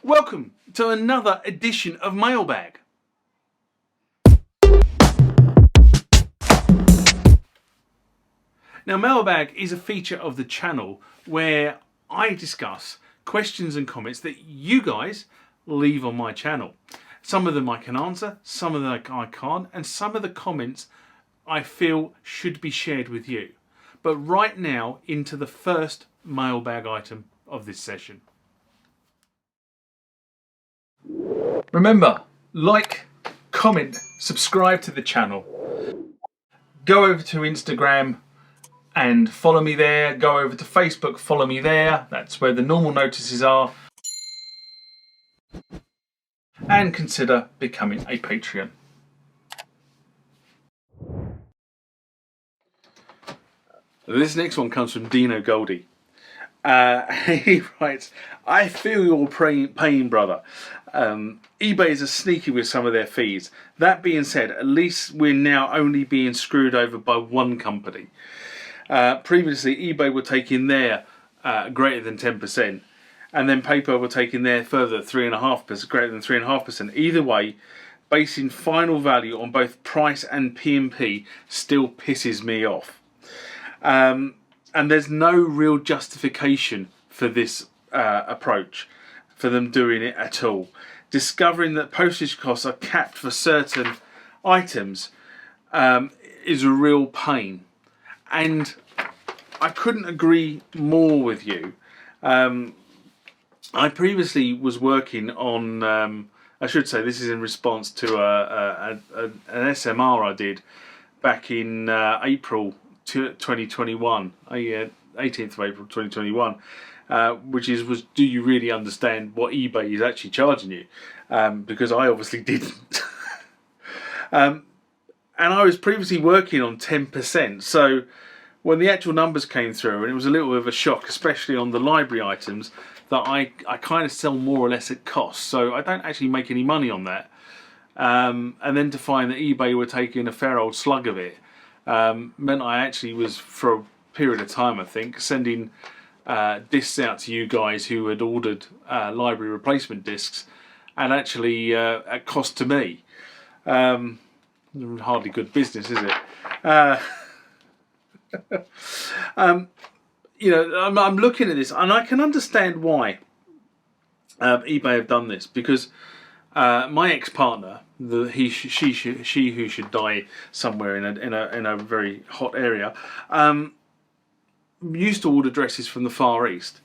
Welcome to another edition of Mailbag. Now, Mailbag is a feature of the channel where I discuss questions and comments that you guys leave on my channel. Some of them I can answer, some of them I can't, and some of the comments I feel should be shared with you. But right now, into the first Mailbag item of this session. Remember, like, comment, subscribe to the channel. Go over to Instagram and follow me there. Go over to Facebook, follow me there. That's where the normal notices are. And consider becoming a Patreon. This next one comes from Dino Goldie. He writes, I feel your pain, brother. eBay is a sneaky with some of their fees. That being said, at least we're now only being screwed over by one company. Previously, eBay were taking their greater than 10%, and then PayPal were taking their further 3.5%, greater than 3.5%. Either way, basing final value on both price and P&P still pisses me off. And there's no real justification for this approach, for them doing it at all. Discovering that postage costs are capped for certain items is a real pain. And I couldn't agree more with you. I previously was working on, I should say this is in response to an SMR I did back in April 2021, 18th of April 2021, which was, do you really understand what eBay is actually charging you? Because I obviously didn't. And I was previously working on 10%, so when the actual numbers came through, and it was a little bit of a shock, especially on the library items, that I kind of sell more or less at cost, so I don't actually make any money on that. And then to find that eBay were taking a fair old slug of it, meant I actually was, for a period of time I think, sending discs out to you guys who had ordered library replacement discs, and actually at cost to me. Hardly good business, is it? You know, I'm looking at this and I can understand why eBay have done this, because my ex-partner, she who should die somewhere in a very hot area, used to order dresses from the Far East,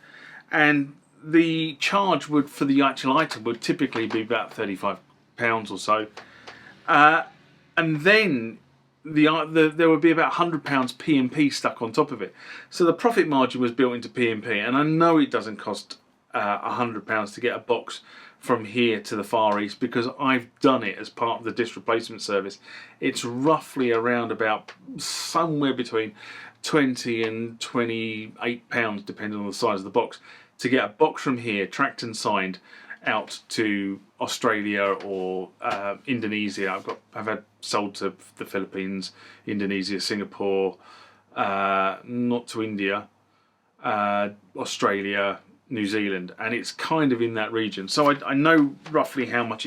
and the charge would for the actual item would typically be about £35 or so, and then there would be about £100 P&P stuck on top of it. So the profit margin was built into P&P, and I know it doesn't cost £100 to get a box from here to the Far East, because I've done it as part of the disc replacement service. It's roughly around about somewhere between £20 and £28, depending on the size of the box, to get a box from here, tracked and signed, out to Australia or Indonesia. I've had sold to the Philippines, Indonesia, Singapore, not to India, Australia, New Zealand, and it's kind of in that region. So I know roughly how much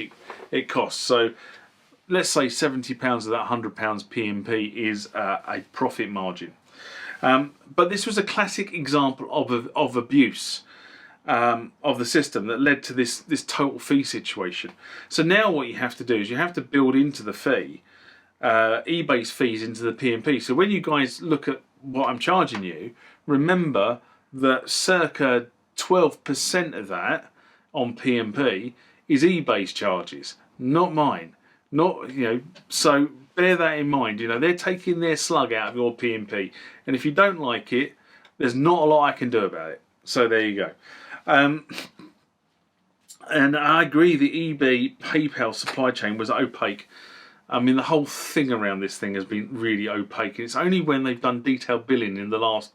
it costs. So let's say £70 of that £100 P&P is a profit margin. But this was a classic example of abuse of the system that led to this total fee situation. So now what you have to do is you have to build into the fee, eBay's fees into the P&P. So when you guys look at what I'm charging you, remember that circa 12% of that on P&P is eBay's charges, not mine. Not, you know, so bear that in mind. You know, they're taking their slug out of your P&P, and if you don't like it, there's not a lot I can do about it. So there you go. And I agree, the eBay PayPal supply chain was opaque. I mean, the whole thing around this thing has been really opaque. It's only when they've done detailed billing in the last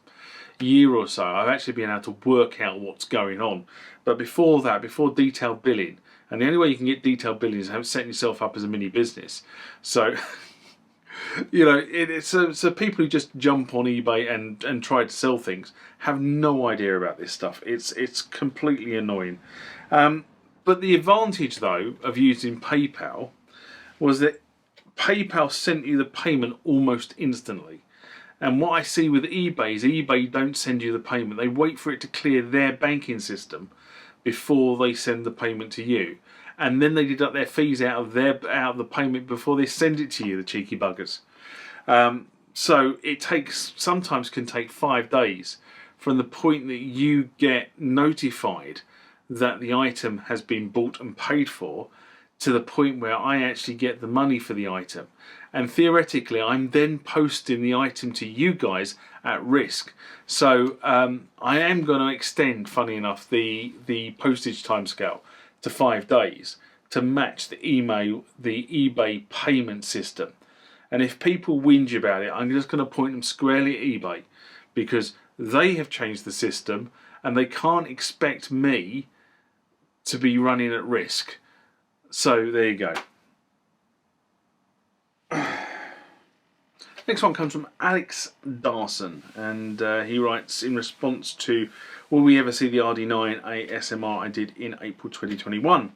year or so I've actually been able to work out what's going on. But before that, before detailed billing, and the only way you can get detailed billing is setting yourself up as a mini business. So you know, so people who just jump on eBay and try to sell things have no idea about this stuff. It's completely annoying. But the advantage, though, of using PayPal was that PayPal sent you the payment almost instantly. And what I see with eBay is eBay don't send you the payment. They wait for it to clear their banking system before they send the payment to you. And then they deduct their fees out of the payment before they send it to you, the cheeky buggers. So it sometimes can take 5 days from the point that you get notified that the item has been bought and paid for to the point where I actually get the money for the item. And theoretically, I'm then posting the item to you guys at risk. So I am going to extend, funny enough, the postage timescale to 5 days to match the eBay payment system. And if people whinge about it, I'm just going to point them squarely at eBay, because they have changed the system and they can't expect me to be running at risk. So there you go. Next one comes from Alex Darson, and he writes in response to, will we ever see the RD9, a SMR I did in April 2021?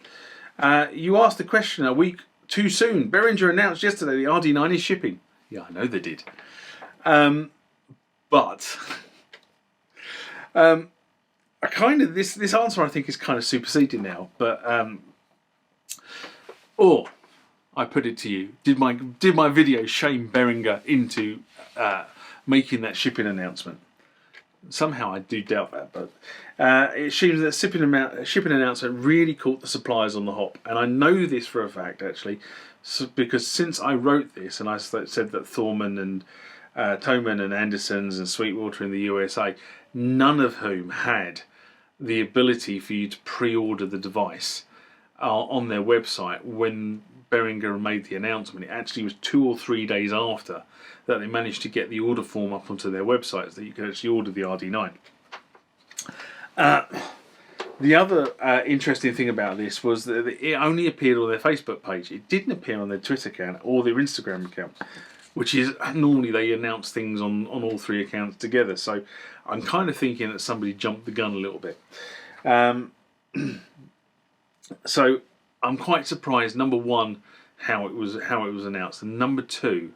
You asked the question a week too soon. Behringer announced yesterday the RD9 is shipping. Yeah, I know they did. But I kind of this answer I think is kind of superseded now. But or I put it to you: did my video shame Behringer into making that shipping announcement? Somehow I do doubt that, but it seems that shipping announcement really caught the suppliers on the hop, and I know this for a fact actually, because since I wrote this and I said that Thorman and Thomann and Anderson's and Sweetwater in the USA, none of whom had the ability for you to pre-order the device on their website when Behringer made the announcement. It actually was 2 or 3 days after that they managed to get the order form up onto their websites that you could actually order the RD9. The other interesting thing about this was that it only appeared on their Facebook page. It didn't appear on their Twitter account or their Instagram account, which is normally they announce things on all 3 accounts together. So I'm kind of thinking that somebody jumped the gun a little bit. So I'm quite surprised, number one, how it was announced, and number two,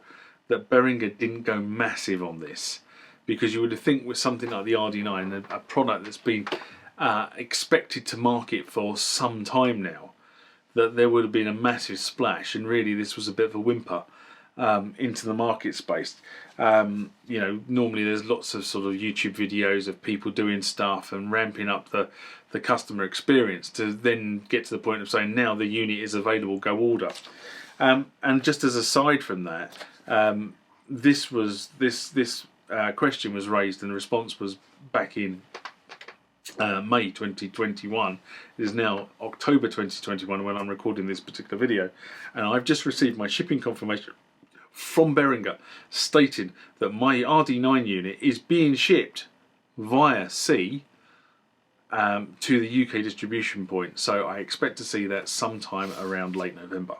that Behringer didn't go massive on this, because you would think with something like the RD9, a product that's been expected to market for some time now, that there would have been a massive splash, and really this was a bit of a whimper into the market space. You know, normally there's lots of sort of YouTube videos of people doing stuff and ramping up the customer experience to then get to the point of saying, now the unit is available, go order. And just as a side from that, this question was raised and the response was back in May 2021. It is now October 2021 when I'm recording this particular video, and I've just received my shipping confirmation from Behringer stating that my RD9 unit is being shipped via sea to the UK distribution point. So I expect to see that sometime around late November.